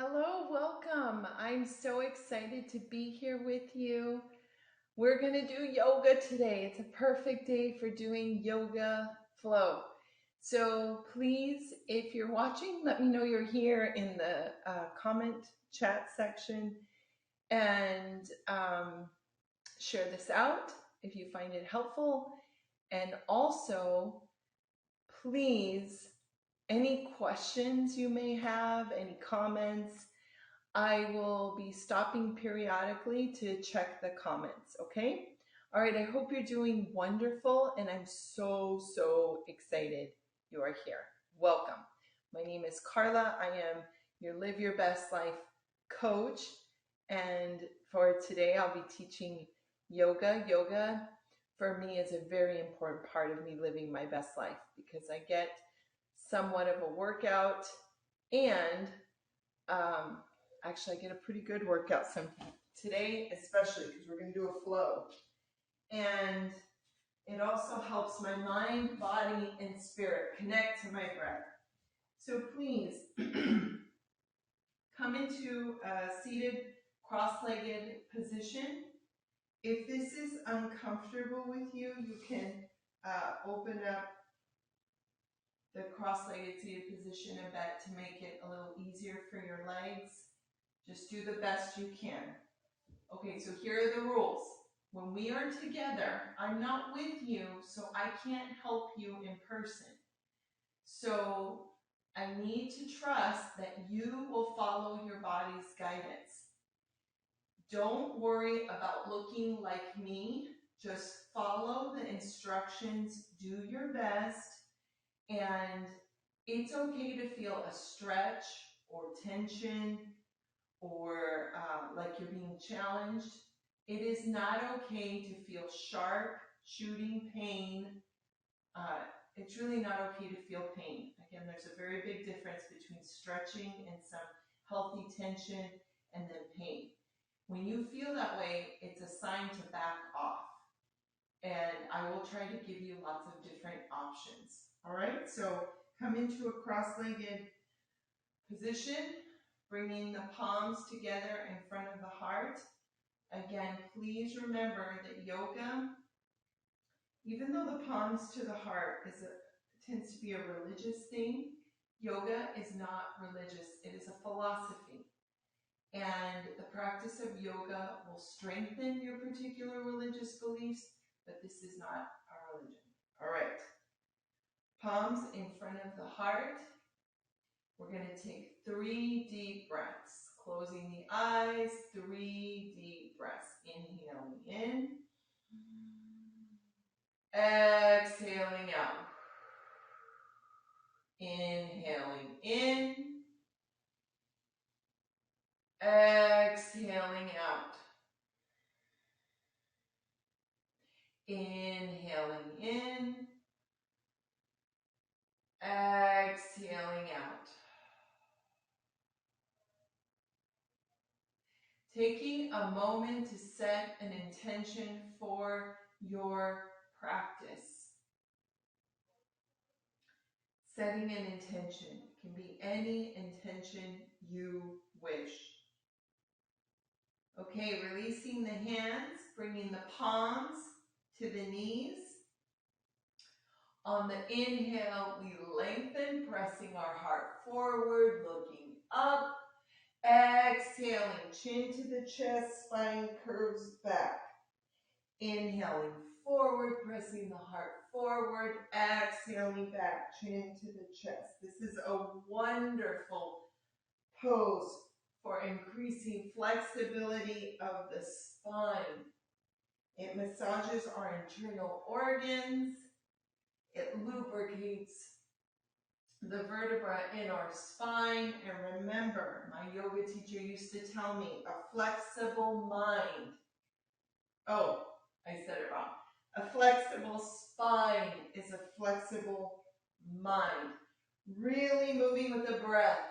Hello, welcome. I'm so excited to be here with you. We're going to do yoga today. It's a perfect day for doing yoga flow. So please, if you're watching, let me know you're here in the comment chat section and share this out if you find it helpful. And also, please, any questions you may have, any comments, I will be stopping periodically to check the comments, okay? All right, I hope you're doing wonderful, and I'm so excited you are here. Welcome. My name is Carla. I am your Live Your Best Life coach, and for today, I'll be teaching yoga. Yoga, for me, is a very important part of me living my best life because I get somewhat of a workout and actually I get a pretty good workout sometimes. Today, especially because we're going to do a flow. And it also helps my mind, body, and spirit connect to my breath. So please come into a seated, cross-legged position. If this is uncomfortable with you, you can open up the cross-legged seated position a bit to make it a little easier for your legs. Just do the best you can. Okay, so here are the rules. When we are together, I'm not with you, so I can't help you in person. So I need to trust that you will follow your body's guidance. Don't worry about looking like me. Just follow the instructions, do your best, and it's okay to feel a stretch or tension or like you're being challenged. It is not okay to feel sharp, shooting pain. It's really not okay to feel pain. Again, there's a very big difference between stretching and some healthy tension and then pain. When you feel that way, it's a sign to back off. And I will try to give you lots of different options. All right, so come into a cross-legged position, bringing the palms together in front of the heart. Again, please remember that yoga, even though the palms to the heart tends to be a religious thing, yoga is not religious. It is a philosophy. And the practice of yoga will strengthen your particular religious beliefs, but this is not a religion. All right. Palms in front of the heart. We're going to take 3 deep breaths. Closing the eyes, 3 deep breaths. Inhaling in. Exhaling out. Inhaling in. Exhaling out. Inhaling in. Exhaling out. Taking a moment to set an intention for your practice. Setting an intention. It can be any intention you wish. Okay, releasing the hands, bringing the palms to the knees. On the inhale, we lengthen, pressing our heart forward, looking up. Exhaling, chin to the chest, spine curves back. Inhaling forward, pressing the heart forward. Exhaling back, chin to the chest. This is a wonderful pose for increasing flexibility of the spine. It massages our internal organs. It lubricates the vertebra in our spine. And remember, my yoga teacher used to tell me, a flexible mind. Oh, I said it wrong. A flexible spine is a flexible mind. Really moving with the breath.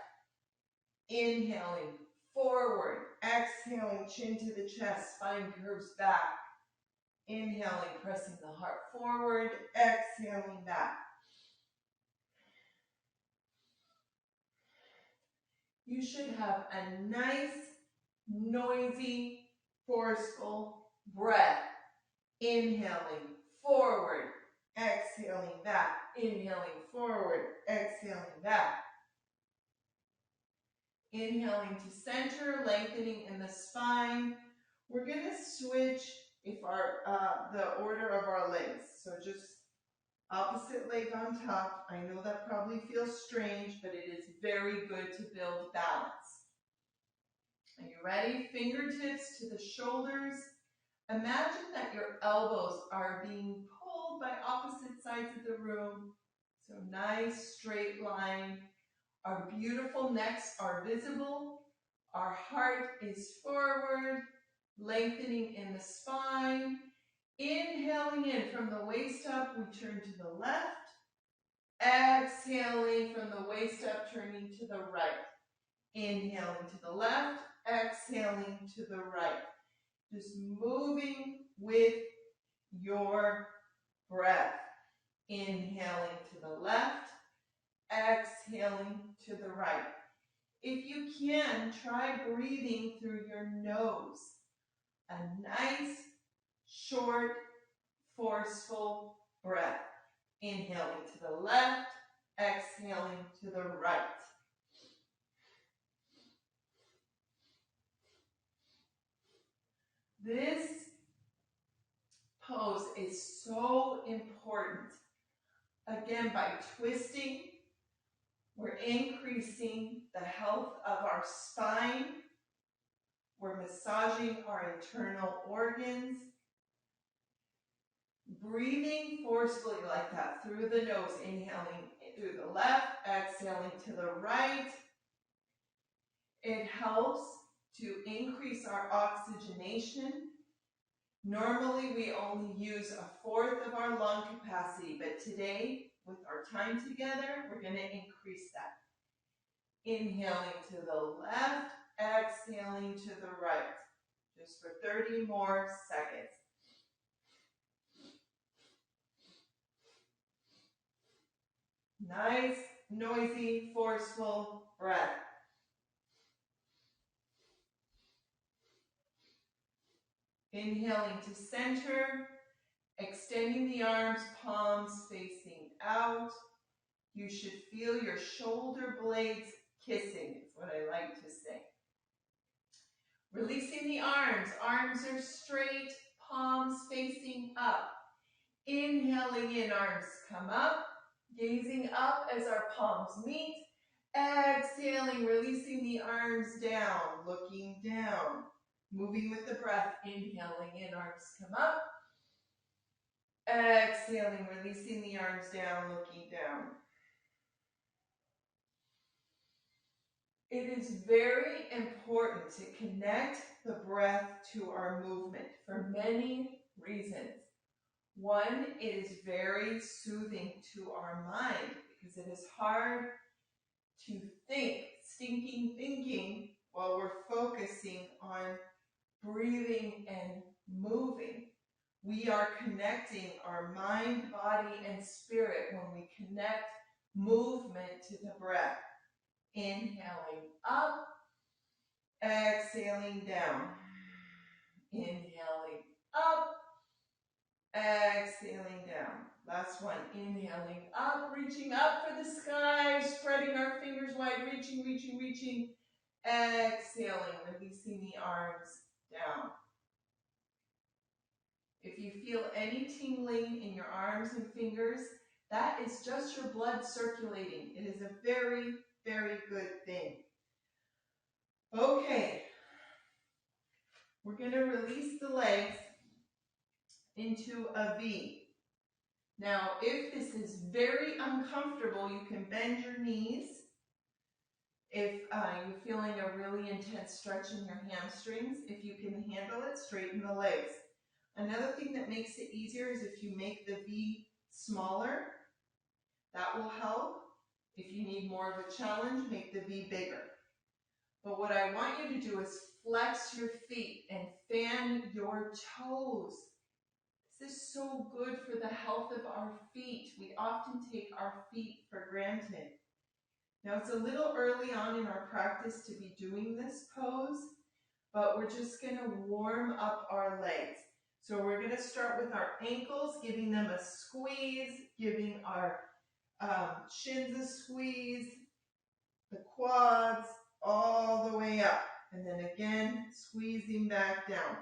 Inhaling forward, exhaling, chin to the chest, spine curves back. Inhaling, pressing the heart forward, exhaling back. you should have a nice, noisy, forceful breath. Inhaling forward, exhaling back, inhaling forward, exhaling back. Inhaling to center, lengthening in the spine. We're going to switch the order of our legs. So just opposite leg on top. I know that probably feels strange, but it is very good to build balance. Are you ready? Fingertips to the shoulders. Imagine that your elbows are being pulled by opposite sides of the room. So nice straight line. Our beautiful necks are visible. Our heart is forward, lengthening in the spine. Inhaling in from the waist up, we turn to the left. Exhaling from the waist up, turning to the right. Inhaling to the left, exhaling to the right. Just moving with your breath. Inhaling to the left, exhaling to the right. If you can, try breathing through your nose. A nice, short, forceful breath. Inhaling to the left, exhaling to the right. This pose is so important. Again, by twisting, we're increasing the health of our spine. We're massaging our internal organs. Breathing forcefully like that through the nose, inhaling through the left, exhaling to the right. It helps to increase our oxygenation. Normally, we only use 1/4 of our lung capacity, but today, with our time together, we're going to increase that. Inhaling to the left, exhaling to the right, just for 30 more seconds. Nice, noisy, forceful breath. Inhaling to center, extending the arms, palms facing out. You should feel your shoulder blades kissing, is what I like to say. Releasing the arms. Arms are straight, palms facing up. Inhaling in, arms come up. Gazing up as our palms meet. Exhaling, releasing the arms down, looking down. Moving with the breath, inhaling in, arms come up. Exhaling, releasing the arms down, looking down. It is very important to connect the breath to our movement for many reasons. One, it is very soothing to our mind because it is hard to think, stinking thinking, while we're focusing on breathing and moving. We are connecting our mind, body, and spirit when we connect movement to the breath. Inhaling up, exhaling down. Inhaling up, exhaling down. Last one, inhaling up, reaching up for the sky, spreading our fingers wide, reaching, reaching, reaching. Exhaling, releasing the arms down. If you feel any tingling in your arms and fingers, that is just your blood circulating. It is a very, very good thing. Okay, we're going to release the legs into a V. Now, if this is very uncomfortable, you can bend your knees. If you're feeling a really intense stretch in your hamstrings, if you can handle it, straighten the legs. Another thing that makes it easier is if you make the V smaller. That will help. If you need more of a challenge, make the V bigger. But what I want you to do is flex your feet and fan your toes. This is so good for the health of our feet. We often take our feet for granted. Now it's a little early on in our practice to be doing this pose, but we're just going to warm up our legs. So we're going to start with our ankles, giving them a squeeze, giving our shins a squeeze, the quads all the way up, and then again squeezing back down.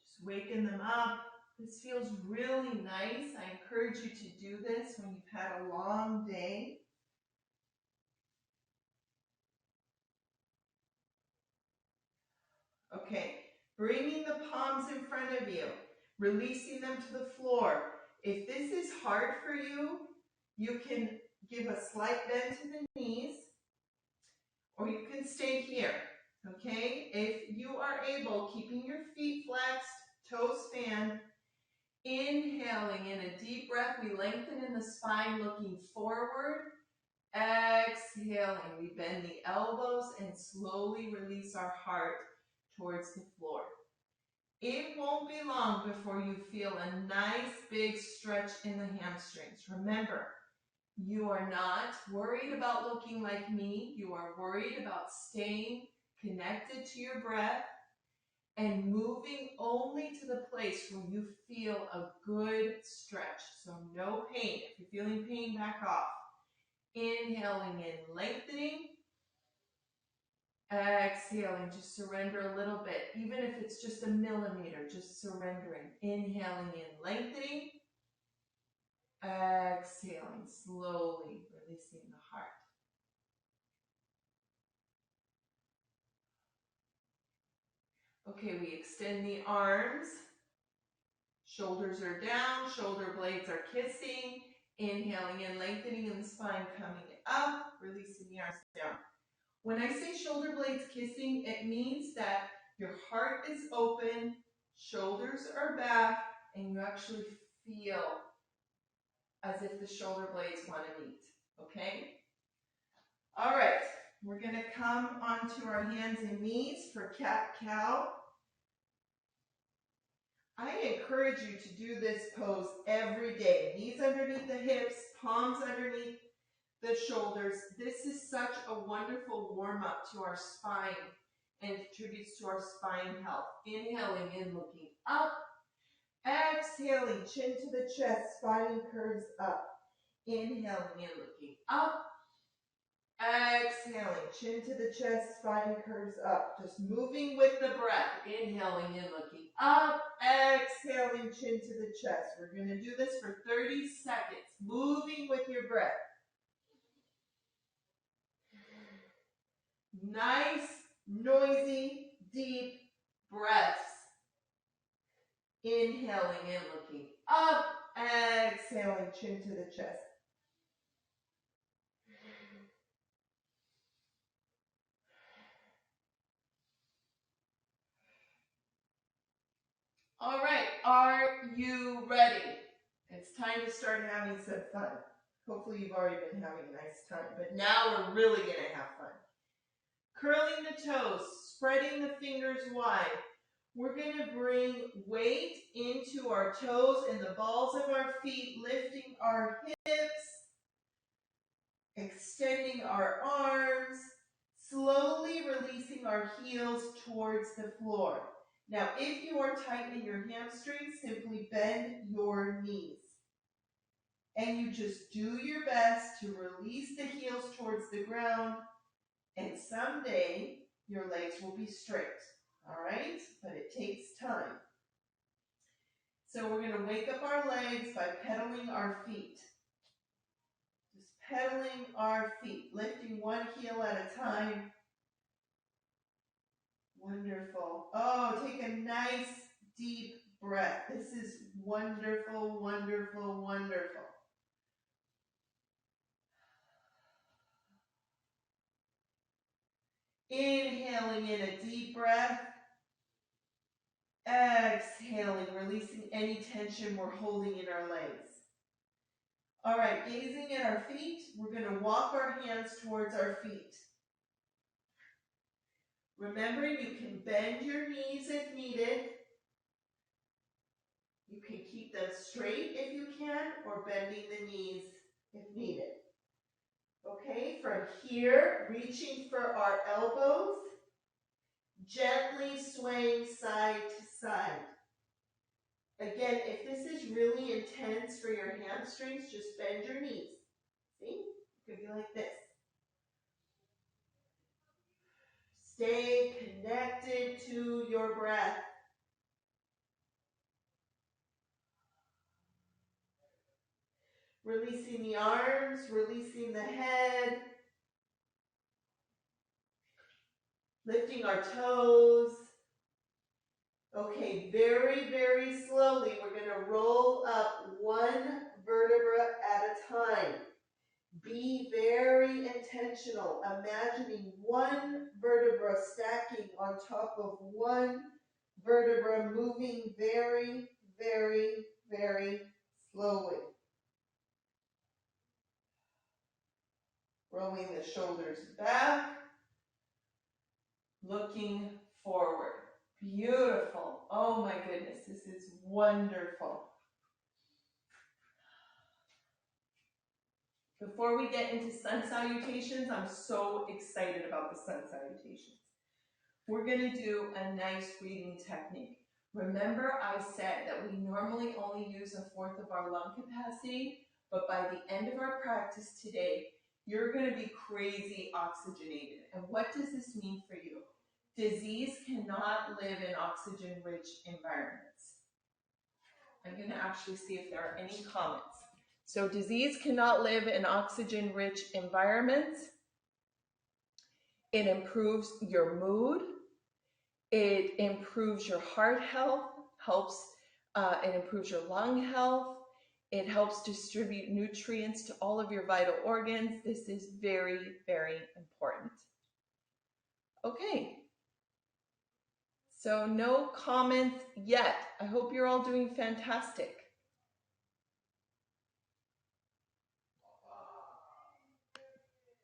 Just waking them up. This feels really nice. I encourage you to do this when you've had a long day. Okay, bringing the palms in front of you, releasing them to the floor. If this is hard for you, you can give a slight bend to the knees, or you can stay here, okay? If you are able, keeping your feet flexed, toes fanned, inhaling in a deep breath, we lengthen in the spine, looking forward. Exhaling, we bend the elbows and slowly release our heart towards the floor. It won't be long before you feel a nice big stretch in the hamstrings. Remember, you are not worried about looking like me. You are worried about staying connected to your breath and moving only to the place where you feel a good stretch. So no pain. If you're feeling pain, back off. Inhaling in, lengthening. Exhaling, just surrender a little bit. Even if it's just a millimeter, just surrendering. Inhaling in, lengthening. Exhaling, slowly releasing the heart. Okay, we extend the arms. Shoulders are down, shoulder blades are kissing. Inhaling in, lengthening in the spine, coming up, releasing the arms down. When I say shoulder blades kissing, it means that your heart is open, shoulders are back, and you actually feel as if the shoulder blades want to meet, okay? All right, we're going to come onto our hands and knees for cat-cow. I encourage you to do this pose every day. Knees underneath the hips, palms underneath the shoulders. This is such a wonderful warm-up to our spine and contributes to our spine health. Inhaling in, looking up. Exhaling, chin to the chest, spine curves up. Inhaling in, looking up. Exhaling, chin to the chest, spine curves up. Just moving with the breath. Inhaling in, looking up. Exhaling, chin to the chest. We're going to do this for 30 seconds, moving with your breath. Nice, noisy, deep breaths. Inhaling in, looking up. Exhaling, chin to the chest. All right, are you ready? It's time to start having some fun. Hopefully you've already been having a nice time, but now we're really going to have fun. Curling the toes, spreading the fingers wide. We're going to bring weight into our toes and the balls of our feet, lifting our hips, extending our arms, slowly releasing our heels towards the floor. Now, if you are tight in your hamstrings, simply bend your knees. And you just do your best to release the heels towards the ground, and someday your legs will be straight. All right? But it takes time. So we're going to wake up our legs by pedaling our feet. Just pedaling our feet, lifting one heel at a time. Wonderful. Oh, take a nice deep breath. This is wonderful, wonderful, wonderful. Inhaling in a deep breath. Exhaling, releasing any tension we're holding in our legs. All right, gazing at our feet, we're going to walk our hands towards our feet. Remember, you can bend your knees if needed. You can keep them straight if you can, or bending the knees if needed. Okay? from here, reaching for our elbows, gently swaying side to side. Again, if this is really intense for your hamstrings, just bend your knees. See? It could be like this. Stay connected to your breath. Releasing the arms, releasing the head. Lifting our toes. Okay, very, very slowly, we're going to roll up one vertebra at a time. Be very intentional, imagining one vertebra stacking on top of one vertebra, moving very, very, very slowly. Rolling the shoulders back, looking forward. Beautiful. Oh my goodness, this is wonderful. Before we get into sun salutations, I'm so excited about the sun salutations. We're going to do a nice breathing technique. Remember I said that we normally only use 1/4 of our lung capacity, but by the end of our practice today, you're going to be crazy oxygenated. And what does this mean for you? Disease cannot live in oxygen-rich environments. I'm going to actually see if there are any comments. So disease cannot live in oxygen-rich environments. It improves your mood. It improves your heart health, it improves your lung health. It helps distribute nutrients to all of your vital organs. This is very, very important. Okay. So no comments yet. I hope you're all doing fantastic.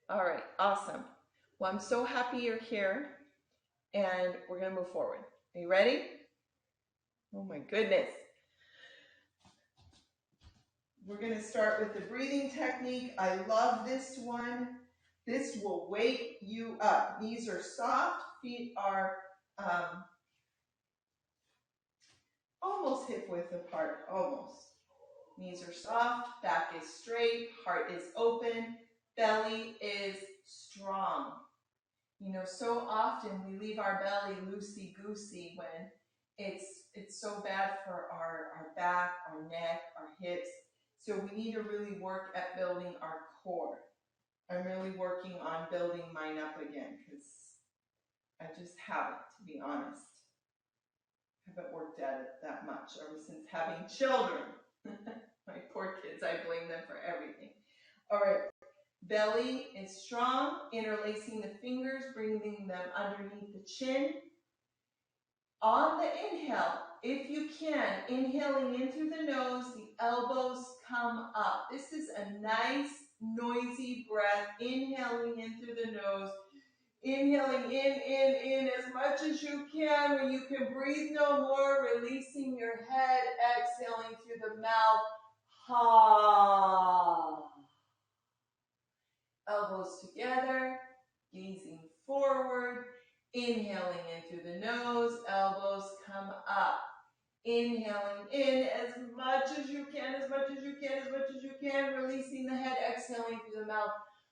All right, awesome. Well, I'm so happy you're here, and we're going to move forward. Are you ready? Oh my goodness. We're going to start with the breathing technique. I love this one. This will wake you up. Knees are soft, feet are almost hip width apart, almost. Knees are soft, back is straight, heart is open, belly is strong. You know, so often we leave our belly loosey-goosey when it's so bad for our back, our neck, our hips. So we need to really work at building our core. I'm really working on building mine up again because I just haven't, to be honest. Haven't worked at it that much ever since having children. My poor kids, I blame them for everything. All right, belly is strong, interlacing the fingers, bringing them underneath the chin. On the inhale, if you can, inhaling in through the nose, the elbows come up. This is a nice, noisy breath, inhaling in through the nose. Inhaling in as much as you can. When you can breathe no more, releasing your head, exhaling through the mouth. Ha. Elbows together, gazing forward. Inhaling in through the nose, elbows come up. Inhaling in as much as you can, as much as you can, as much as you can. Releasing the head, exhaling through the mouth.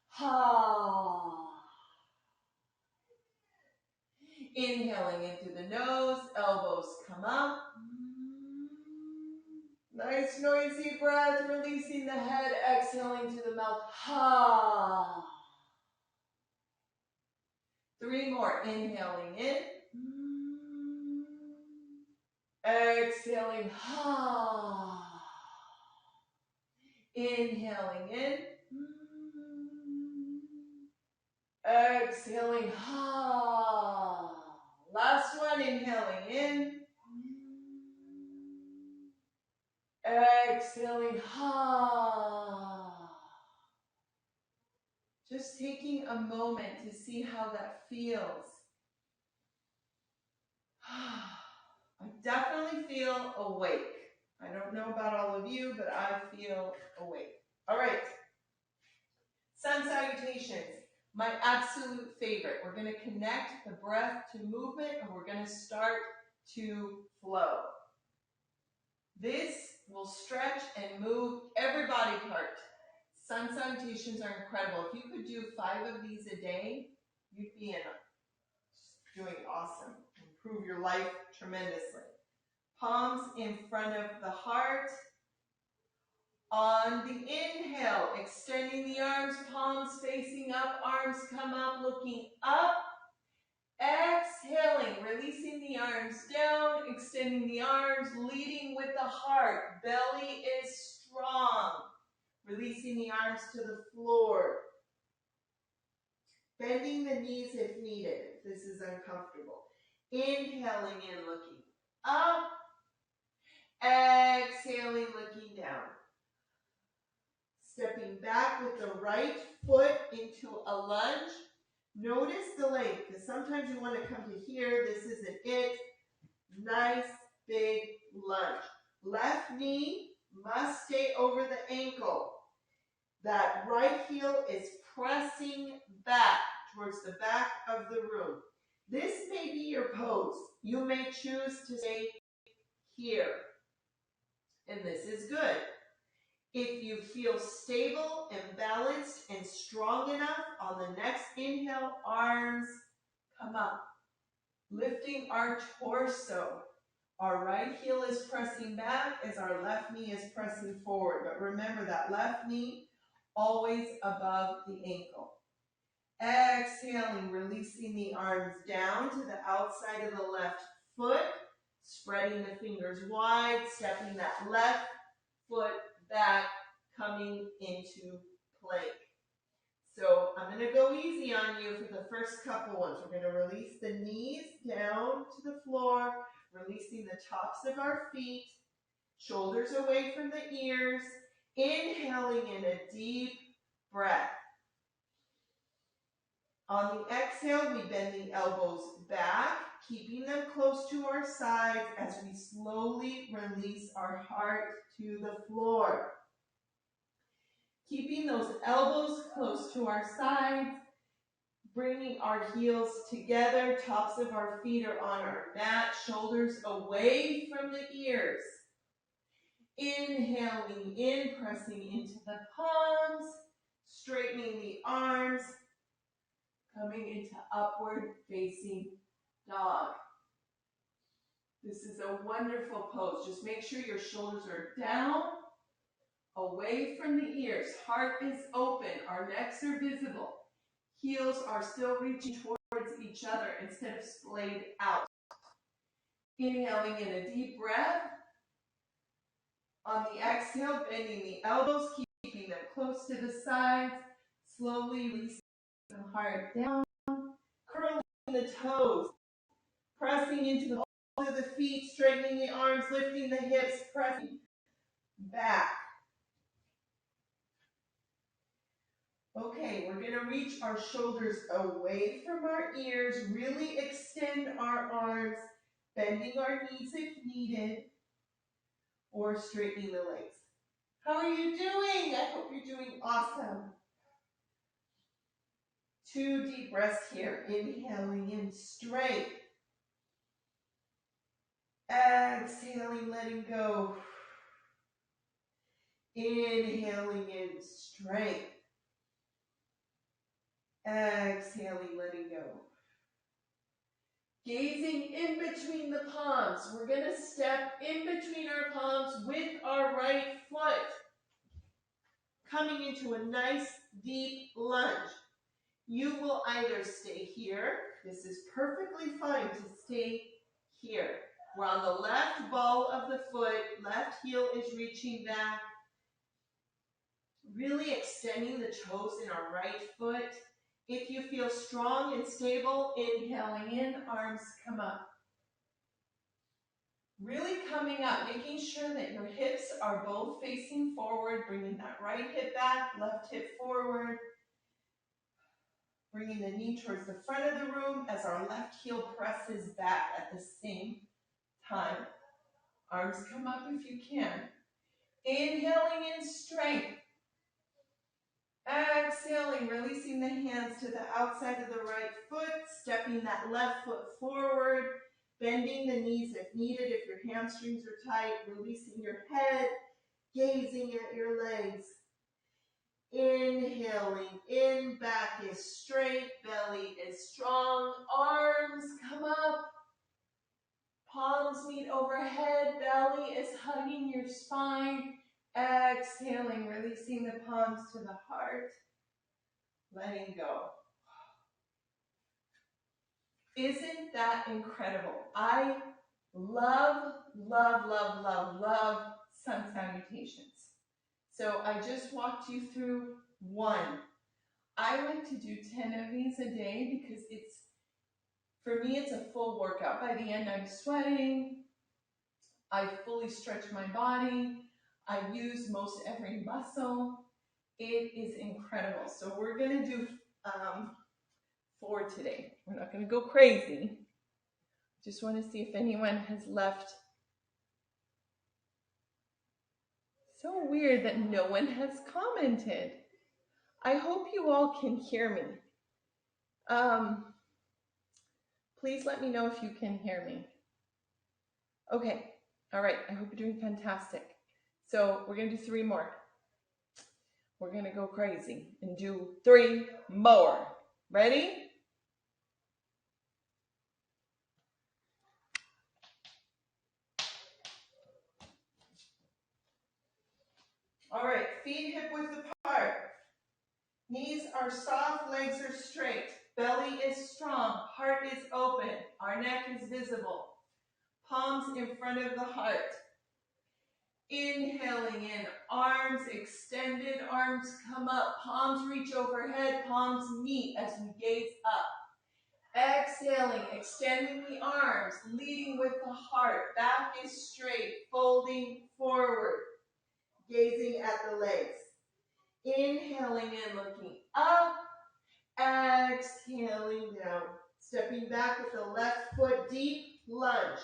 Ha. Inhaling in through the nose, elbows come up. Nice noisy breath, releasing the head, exhaling through the mouth. Ha. 3 more. Inhaling in. Exhaling. Ha. Inhaling in. Exhaling. Ha. Last one. Inhaling in. Exhaling. Ha. Just taking a moment to see how that feels. I definitely feel awake. I don't know about all of you, but I feel awake. All right. Sun salutations. my absolute favorite. We're going to connect the breath to movement, and we're going to start to flow. This will stretch and move every body part. Sun salutations are incredible. If you could do 5 of these a day, you'd be doing awesome. Improve your life tremendously. Palms in front of the heart. On the inhale, extending the arms, palms facing up, arms come up, looking up. Exhaling, releasing the arms down, extending the arms, leading with the heart. Belly is strong. Releasing the arms to the floor. Bending the knees if needed, if this is uncomfortable. Inhaling in, looking up. Exhaling, looking down. Stepping back with the right foot into a lunge. Notice the length, because sometimes you want to come to here. This isn't it. Nice, big lunge. Left knee must stay over the ankle. That right heel is pressing back towards the back of the room. This may be your pose. You may choose to stay here. And this is good. If you feel stable and balanced and strong enough, on the next inhale, arms come up. Lifting our torso. Our right heel is pressing back as our left knee is pressing forward. But remember that left knee always above the ankle. Exhaling, releasing the arms down to the outside of the left foot. Spreading the fingers wide, stepping that left foot back, coming into plank. So I'm going to go easy on you for the first couple ones. We're going to release the knees down to the floor, releasing the tops of our feet, shoulders away from the ears, inhaling in a deep breath. On the exhale, we bend the elbows back, keeping them close to our sides as we slowly release our heart to the floor. Keeping those elbows close to our sides, bringing our heels together, tops of our feet are on our mat, shoulders away from the ears. Inhaling in, pressing into the palms, straightening the arms, coming into upward facing dog. This is a wonderful pose. Just make sure your shoulders are down, away from the ears. Heart is open. Our necks are visible. Heels are still reaching towards each other instead of splayed out. Inhaling in a deep breath. On the exhale, bending the elbows, keeping them close to the sides. Slowly releasing the heart down. Curling the toes. Pressing into the balls of the feet, straightening the arms, lifting the hips, pressing back. Okay, we're going to reach our shoulders away from our ears, really extend our arms, bending our knees if needed, or straightening the legs. How are you doing? I hope you're doing awesome. 2 deep breaths here. Inhaling in, straight. Exhaling, letting go. Inhaling in, straight. Exhaling, letting go. Gazing in between the palms. We're going to step in between our palms with our right foot. Coming into a nice deep lunge. You will either stay here. This is perfectly fine to stay here. We're on the left ball of the foot. Left heel is reaching back. Really extending the toes in our right foot. If you feel strong and stable, inhaling in, arms come up. Really coming up, making sure that your hips are both facing forward, bringing that right hip back, left hip forward. Bringing the knee towards the front of the room as our left heel presses back at the same time. Arms come up if you can. Inhaling in strength. Exhaling, Exhaling, releasing the hands to the outside of the right foot, stepping that left foot forward, bending the knees if needed. If your hamstrings are tight, releasing your head, gazing at your legs. Inhaling, in, back is straight, belly is strong, arms come up, palms meet overhead, belly is hugging your spine. Exhaling, releasing the palms to the heart, letting go. Isn't that incredible? I love, love, love, love, love sun salutations. So I just walked you through one. I like to do 10 of these a day because for me, it's a full workout. By the end, I'm sweating. I fully stretch my body. I use most every muscle. It is incredible. So we're going to do 4 today. We're not going to go crazy. Just want to see if anyone has left. So weird that no one has commented. I hope you all can hear me. Please let me know if you can hear me. Okay. All right. I hope you're doing fantastic. So we're going to do 3 more. We're going to go crazy and do 3 more. Ready? All right, feet hip width apart. Knees are soft, legs are straight. Belly is strong, heart is open. Our neck is visible. Palms in front of the heart. Inhaling in, arms extended, arms come up. Palms reach overhead, palms meet as we gaze up. Exhaling, extending the arms, leading with the heart. Back is straight, folding forward. Gazing at the legs. Inhaling in, looking up. Exhaling down. Stepping back with the left foot deep, lunge.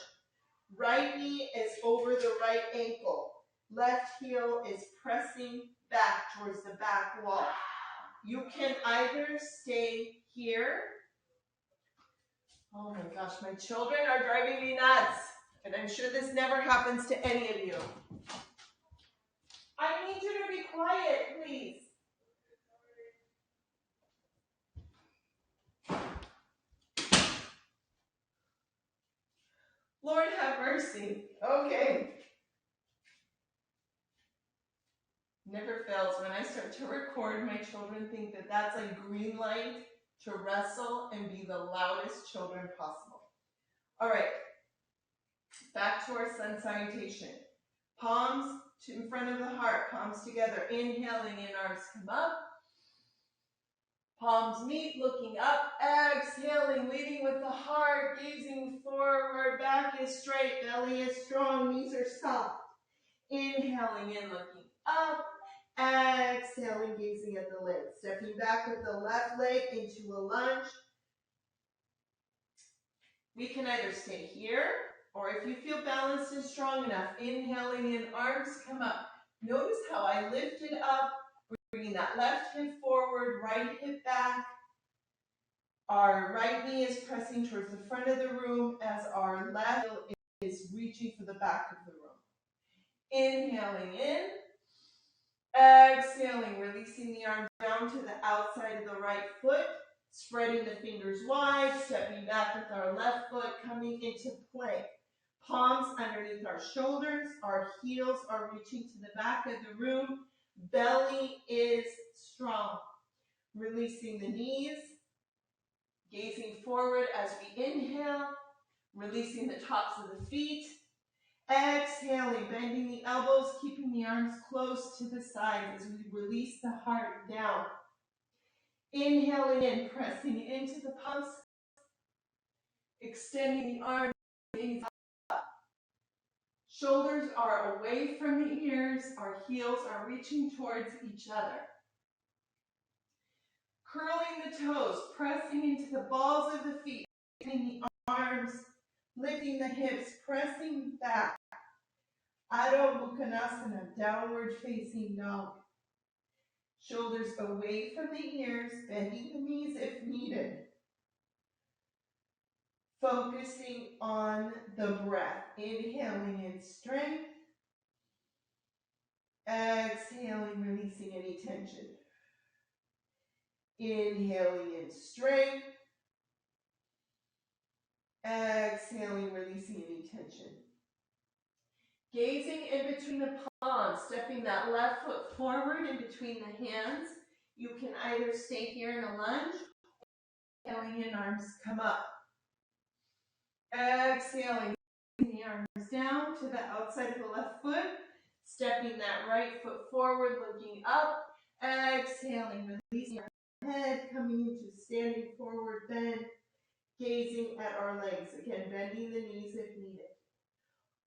Right knee is over the right ankle. Left heel is pressing back towards the back wall. You can either stay here. Oh my gosh, my children are driving me nuts. And I'm sure this never happens to any of you. I need you to be quiet, please. Lord have mercy. Okay. Never fails. When I start to record, my children think that that's a green light to wrestle and be the loudest children possible. All right. Back to our sun salutation. Palms in front of the heart, palms together. Inhaling in, arms come up. Palms meet, looking up. Exhaling, leading with the heart, gazing forward. Back is straight, belly is strong, knees are soft. Inhaling in, looking up. Exhaling, gazing at the legs. Stepping back with the left leg into a lunge. We can either stay here, or if you feel balanced and strong enough, inhaling in, arms come up. Notice how I lifted up, bringing that left hip forward, right hip back. Our right knee is pressing towards the front of the room as our left heel is reaching for the back of the room. Inhaling in. Exhaling, releasing the arms down to the outside of the right foot, spreading the fingers wide, stepping back with our left foot, coming into plank. Palms underneath our shoulders, our heels are reaching to the back of the room, belly is strong. Releasing the knees, gazing forward as we inhale, releasing the tops of the feet. Exhaling, bending the elbows, keeping the arms close to the sides as we release the heart down. Inhaling in, pressing into the palms, extending the arms, gaze up. Shoulders are away from the ears, our heels are reaching towards each other. Curling the toes, pressing into the balls of the feet, lifting the arms, lifting the hips, pressing back. Adho Mukha Uttanasana, downward facing dog. Shoulders away from the ears, bending the knees if needed. Focusing on the breath. Inhaling in strength. Exhaling, releasing any tension. Inhaling in strength. Exhaling, releasing any tension. Gazing in between the palms, stepping that left foot forward in between the hands. You can either stay here in a lunge, inhaling in, arms come up. Exhaling, the arms down to the outside of the left foot, stepping that right foot forward, looking up. Exhaling, releasing your head, coming into standing forward bend, gazing at our legs. Again, bending the knees if needed.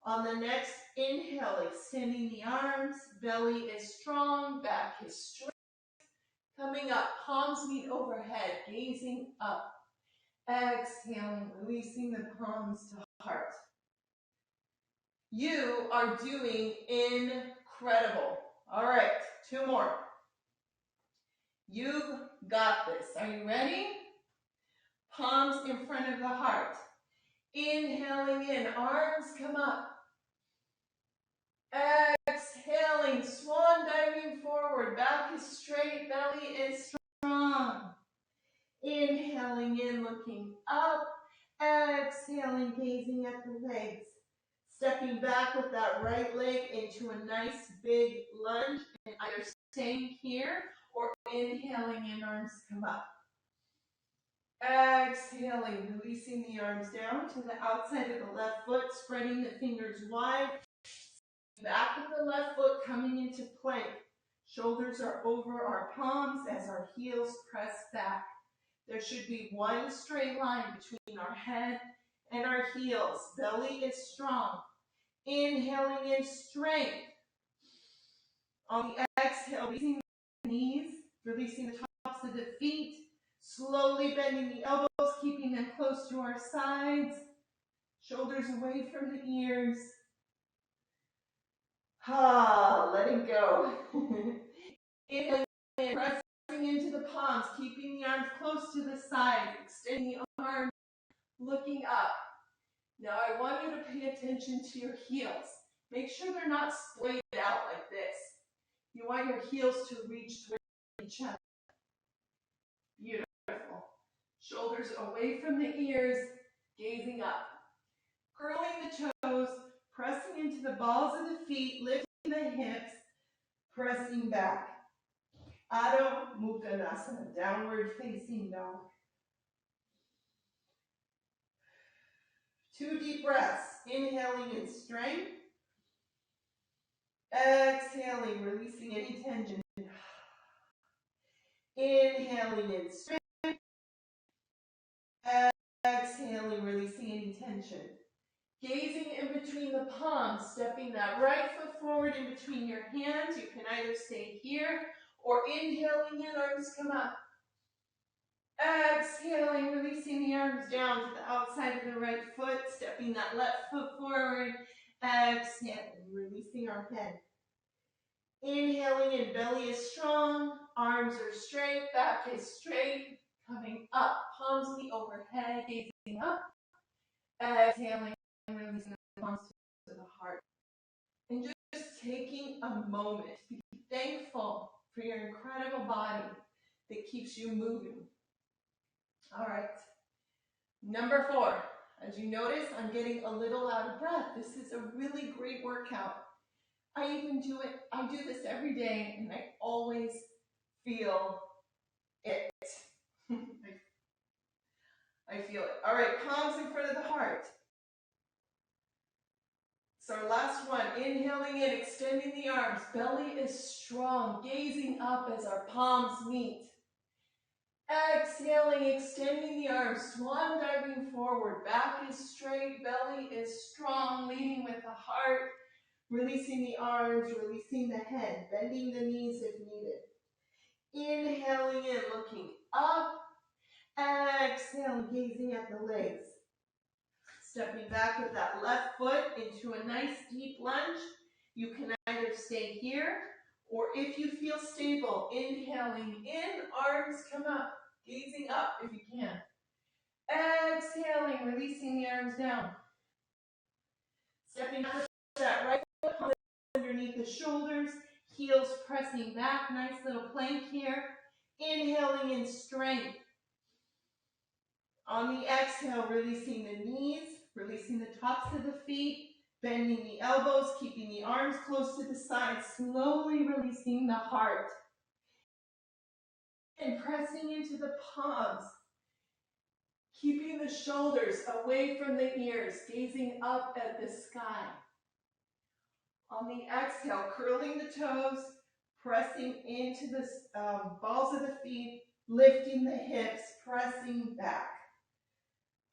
On the next inhale, extending the arms, belly is strong, back is straight. Coming up, palms meet overhead, gazing up. Exhaling, releasing the palms to heart. You are doing incredible. All right, 2 more. You've got this. Are you ready? Palms in front of the heart. Inhaling in, arms come up. Exhaling, swan diving forward, back is straight, belly is strong. Inhaling in, looking up. Exhaling, gazing at the legs. Stepping back with that right leg into a nice big lunge, and either staying here or inhaling in, arms come up. Exhaling, releasing the arms down to the outside of the left foot, spreading the fingers wide. Back with the left foot coming into plank. Shoulders are over our palms as our heels press back. There should be one straight line between our head and our heels. Belly is strong. Inhaling in strength. On the exhale, releasing the knees, releasing the tops of the feet, slowly bending the elbows, keeping them close to our sides. Shoulders away from the ears. Letting go. Inhaling, pressing into the palms, keeping the arms close to the sides, extending the arms, looking up. Now I want you to pay attention to your heels. Make sure they're not splayed out like this. You want your heels to reach toward each other. Beautiful. Shoulders away from the ears, gazing up. Curling the toes, pressing into the balls of the feet, lifting the hips, pressing back. Adho Mukha Konasana, downward facing dog. 2 deep breaths. Inhaling in strength. Exhaling, releasing any tension. Inhaling in strength. Exhaling, releasing any tension. Gazing in between the palms, stepping that right foot forward in between your hands. You can either stay here or inhaling in, arms come up. Exhaling, releasing the arms down to the outside of the right foot, stepping that left foot forward. Exhaling, releasing our head. Inhaling in, belly is strong, arms are straight, back is straight, coming up, palms meet overhead, gazing up. Exhaling, releasing the palms to the heart. And just taking a moment to be thankful for your incredible body that keeps you moving. All right. Number 4. As you notice, I'm getting a little out of breath. This is a really great workout. I do this every day, and I always feel it. I feel it. All right, palms in front of the heart. So our last one, inhaling in, extending the arms. Belly is strong, gazing up as our palms meet. Exhaling, extending the arms, swan diving forward. Back is straight, belly is strong, leading with the heart. Releasing the arms, releasing the head, bending the knees if needed. Inhaling in, looking up. Exhaling, gazing at the legs. Stepping back with that left foot into a nice deep lunge. You can either stay here Or if you feel stable, inhaling in, arms come up, gazing up if you can. Exhaling, releasing the arms down. Stepping up that right foot underneath the shoulders, heels pressing back, nice little plank here. Inhaling in strength. On the exhale, releasing the knees, releasing the tops of the feet, bending the elbows, keeping the arms close to the sides, slowly releasing the heart. And pressing into the palms, keeping the shoulders away from the ears, gazing up at the sky. On the exhale, curling the toes, pressing into the balls of the feet, lifting the hips, pressing back.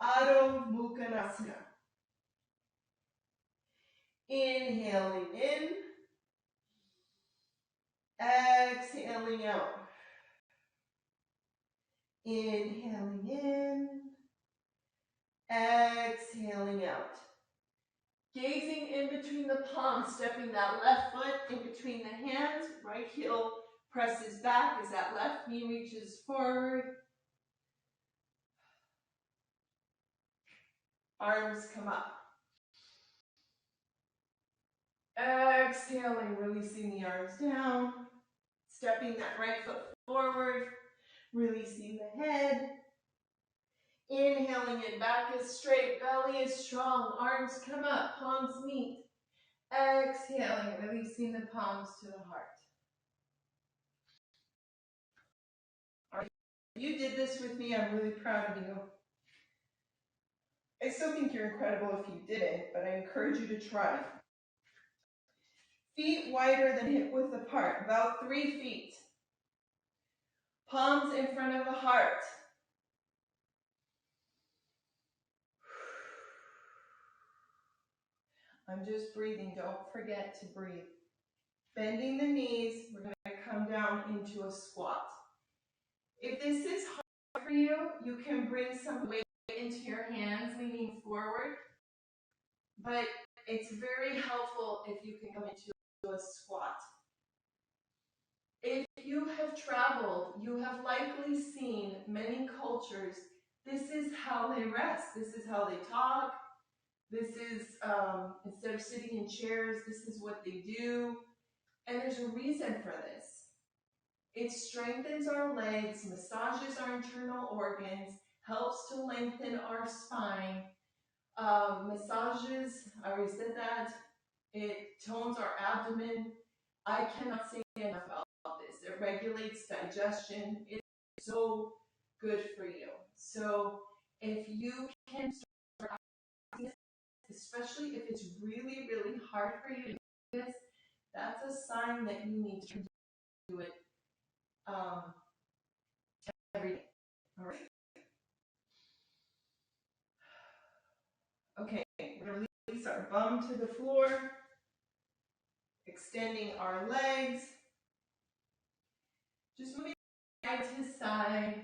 Adho Mukha Konasana. Inhaling in, exhaling out. Inhaling in, exhaling out. Gazing in between the palms, stepping that left foot in between the hands, right heel presses back as that left knee reaches forward. Arms come up. Exhaling, releasing the arms down. Stepping that right foot forward, releasing the head. Inhaling in, back is straight, belly is strong, arms come up, palms meet. Exhaling, releasing the palms to the heart. All right. If you did this with me, I'm really proud of you. I still think you're incredible if you didn't, but I encourage you to try. Feet wider than hip width apart, about 3 feet. Palms in front of the heart. I'm just breathing, don't forget to breathe. Bending the knees, we're going to come down into a squat. If this is hard for you, you can bring some weight into your hands, leaning forward. But it's very helpful if you can come into a squat. If you have traveled, you have likely seen many cultures. This is how they rest. This is how they talk. This is, instead of sitting in chairs, this is what they do. And there's a reason for this. It strengthens our legs, massages our internal organs, helps to lengthen our spine, massages, I already said that, it tones our abdomen. I cannot say enough about this. It regulates digestion. It's so good for you. So if you can start practicing this, especially if it's really, really hard for you to do this, that's a sign that you need to do it every day. All right. Okay, we're going to release our bum to the floor, extending our legs. Just moving side to side.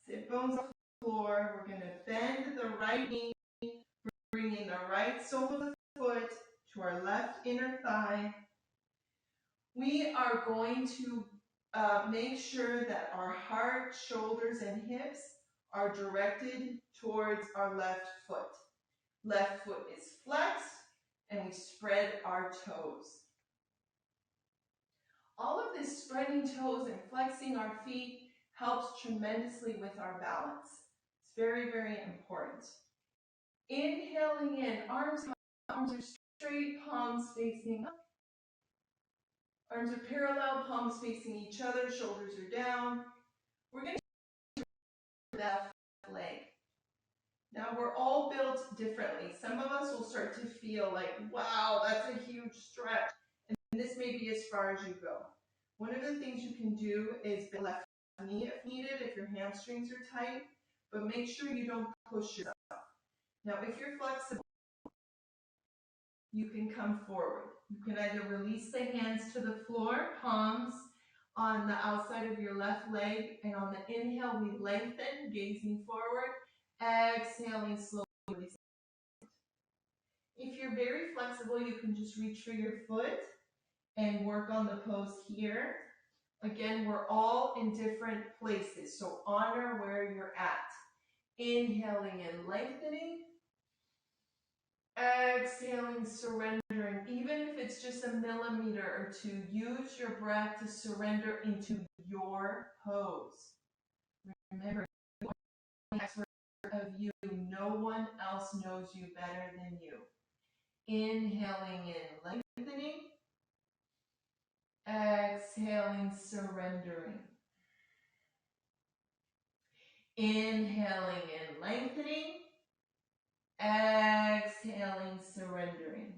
Sit bones on the floor. We're going to bend the right knee, bringing the right sole of the foot to our left inner thigh. We are going to make sure that our heart, shoulders, and hips are directed towards our left foot. Left foot is flexed, and we spread our toes. All of this spreading toes and flexing our feet helps tremendously with our balance. It's very, very important. Inhaling in, arms are straight, palms facing up. Arms are parallel, palms facing each other, shoulders are down. We're going to the left leg. Now we're all built differently. Some of us will start to feel like, wow, that's a huge stretch. And this may be as far as you go. One of the things you can do is bend left knee if needed, if your hamstrings are tight, but make sure you don't push yourself. Now if you're flexible, you can come forward. You can either release the hands to the floor, palms on the outside of your left leg, and on the inhale we lengthen, gazing forward, exhaling slowly. If you're very flexible, you can just reach for your foot and work on the pose here. Again, we're all in different places, so honor where you're at. Inhaling and lengthening. Exhaling, surrendering. Even if it's just a millimeter or two, use your breath to surrender into your pose. Remember, you are the expert of you. No one else knows you better than you. Inhaling and lengthening. Exhaling, surrendering. Inhaling and lengthening. Exhaling, surrendering.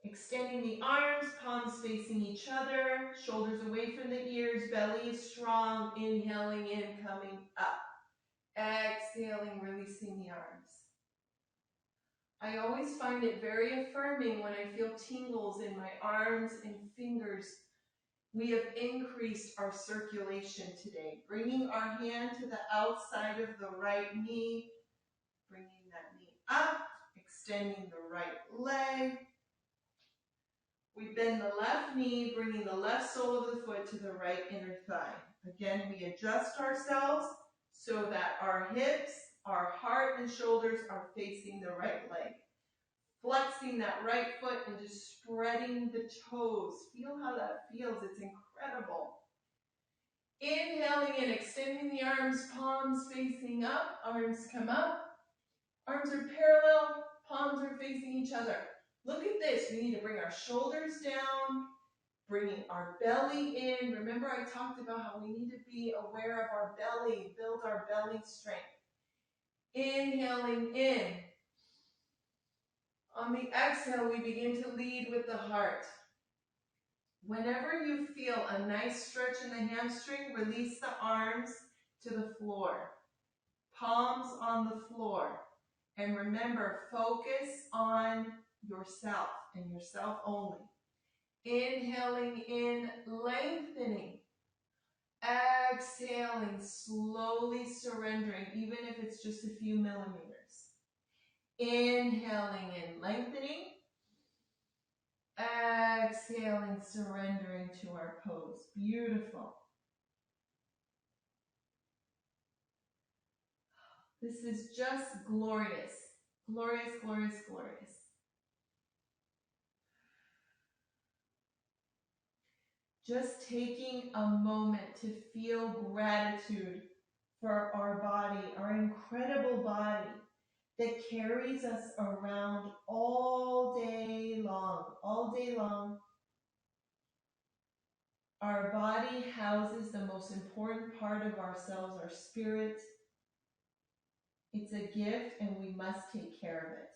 Extending the arms, palms facing each other, shoulders away from the ears, belly is strong. Inhaling in, coming up. Exhaling, releasing the arms. I always find it very affirming when I feel tingles in my arms and fingers. We have increased our circulation today. Bringing our hand to the outside of the right knee, bringing that knee up, extending the right leg. We bend the left knee, bringing the left sole of the foot to the right inner thigh. Again, we adjust ourselves so that our hips, our heart, and shoulders are facing the right leg. Flexing that right foot and just spreading the toes. Feel how that feels. It's incredible. Inhaling in, extending the arms, palms facing up. Arms come up. Arms are parallel. Palms are facing each other. Look at this. We need to bring our shoulders down, bringing our belly in. Remember I talked about how we need to be aware of our belly, build our belly strength. Inhaling in. On the exhale, we begin to lead with the heart. Whenever you feel a nice stretch in the hamstring, release the arms to the floor. Palms on the floor. And remember, focus on yourself and yourself only. Inhaling in, lengthening. Exhaling, slowly surrendering, even if it's just a few millimeters. Inhaling and lengthening. Exhaling, surrendering to our pose. Beautiful. This is just glorious. Glorious, glorious, glorious. Just taking a moment to feel gratitude for our body, our incredible body that carries us around all day long. All day long. Our body houses the most important part of ourselves, our spirit. It's a gift and we must take care of it.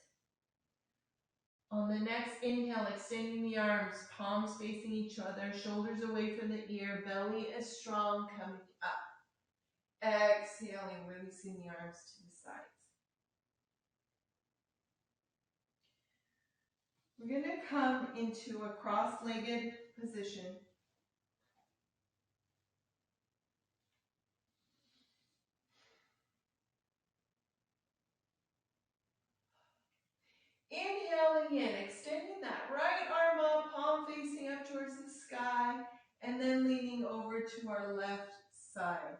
On the next inhale, extending the arms, palms facing each other, shoulders away from the ear, belly is strong, coming up. Exhaling, releasing the arms to the sides. We're going to come into a cross-legged position. Inhaling in, extending that right arm up, palm facing up towards the sky, and then leaning over to our left side.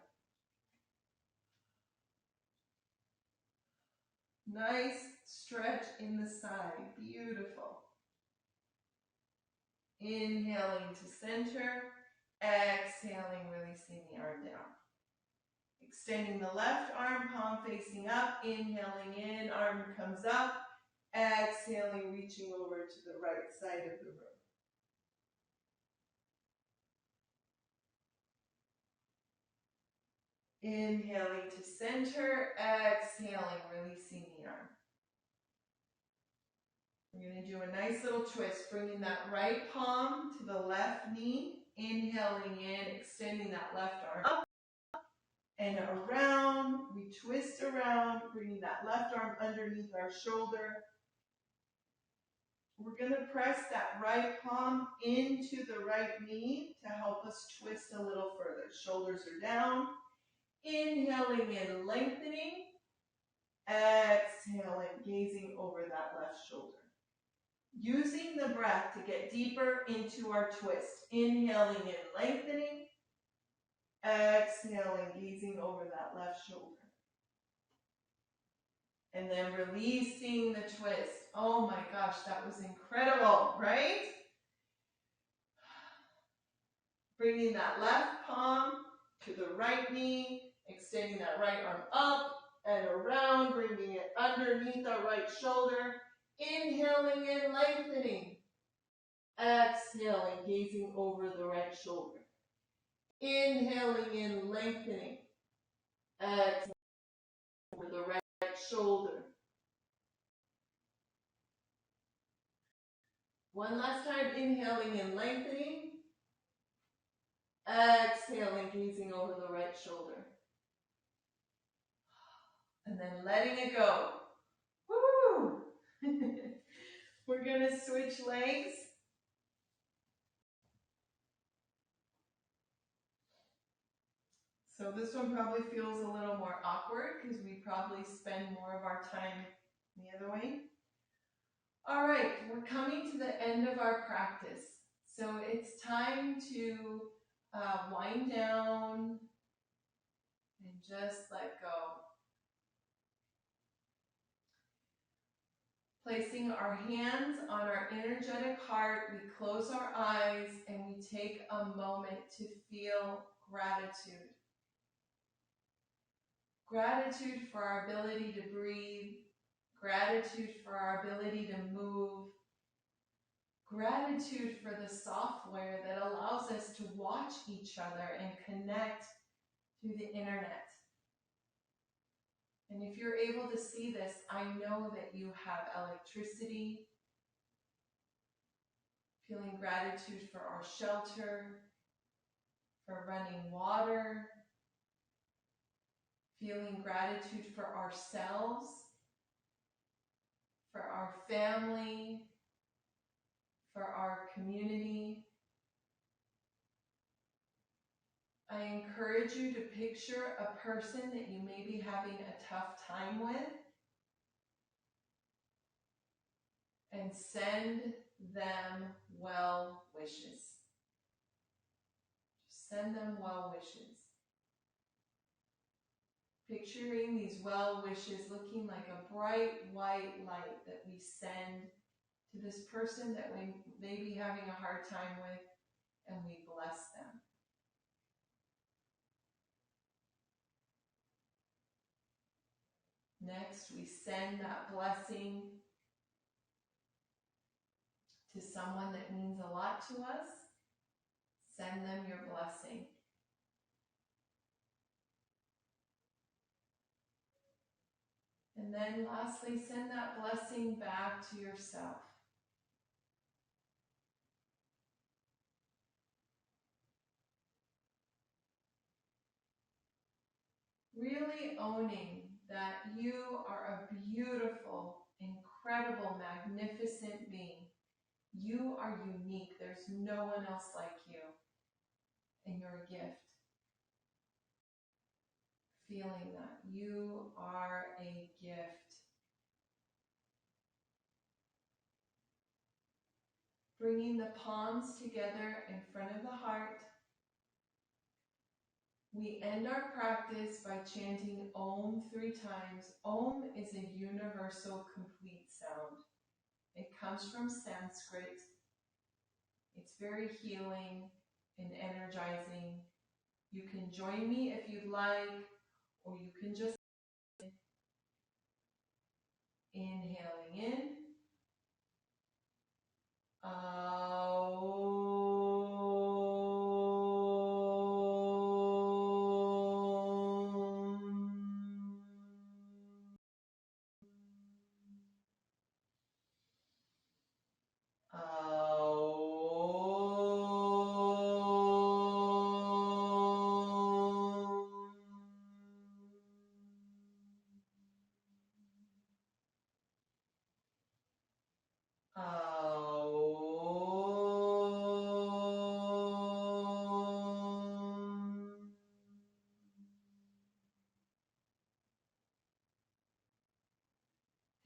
Nice stretch in the side, beautiful. Inhaling to center, exhaling, releasing the arm down. Extending the left arm, palm facing up, inhaling in, arm comes up, exhaling, reaching over to the right side of the room. Inhaling to center, exhaling, releasing the arm. We're going to do a nice little twist, bringing that right palm to the left knee, inhaling in, extending that left arm up and around. We twist around, bringing that left arm underneath our shoulder. We're going to press that right palm into the right knee to help us twist a little further. Shoulders are down. Inhaling and lengthening. Exhaling, gazing over that left shoulder. Using the breath to get deeper into our twist. Inhaling and lengthening. Exhaling, gazing over that left shoulder. And then releasing the twist. Oh my gosh, that was incredible, right? Bringing that left palm to the right knee, extending that right arm up and around, bringing it underneath our right shoulder. Inhaling and lengthening. Exhaling, gazing over the right shoulder. Inhaling and lengthening. Exhaling over the right shoulder. One last time, inhaling and lengthening. Exhaling, gazing over the right shoulder. And then letting it go. Woo! We're going to switch legs. So this one probably feels a little more awkward because we probably spend more of our time the other way. All right, we're coming to the end of our practice. So it's time to wind down and just let go. Placing our hands on our energetic heart, we close our eyes and we take a moment to feel gratitude. Gratitude for our ability to breathe, gratitude for our ability to move, gratitude for the software that allows us to watch each other and connect through the internet. And if you're able to see this, I know that you have electricity, feeling gratitude for our shelter, for running water, feeling gratitude for ourselves, for our family, for our community. I encourage you to picture a person that you may be having a tough time with and send them well wishes. Just send them well wishes. Picturing these well wishes looking like a bright white light that we send to this person that we may be having a hard time with, and we bless them. Next, we send that blessing to someone that means a lot to us. Send them your blessing. And then lastly, send that blessing back to yourself. Really owning that you are a beautiful, incredible, magnificent being. You are unique. There's no one else like you. And you're a gift. Feeling that you are a gift. Bringing the palms together in front of the heart. We end our practice by chanting Om 3 times. Om is a universal complete sound. It comes from Sanskrit. It's very healing and energizing. You can join me if you'd like, or you can just inhaling in.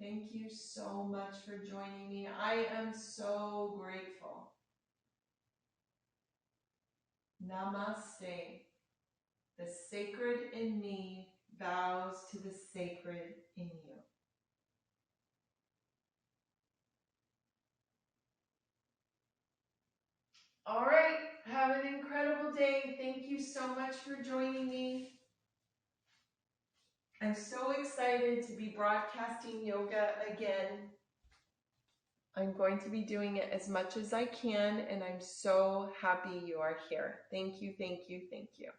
Thank you so much for joining me. I am so grateful. Namaste. The sacred in me bows to the sacred in you. All right, have an incredible day. Thank you so much for joining me. I'm so excited to be broadcasting yoga again. I'm going to be doing it as much as I can, and I'm so happy you are here. Thank you, thank you, thank you.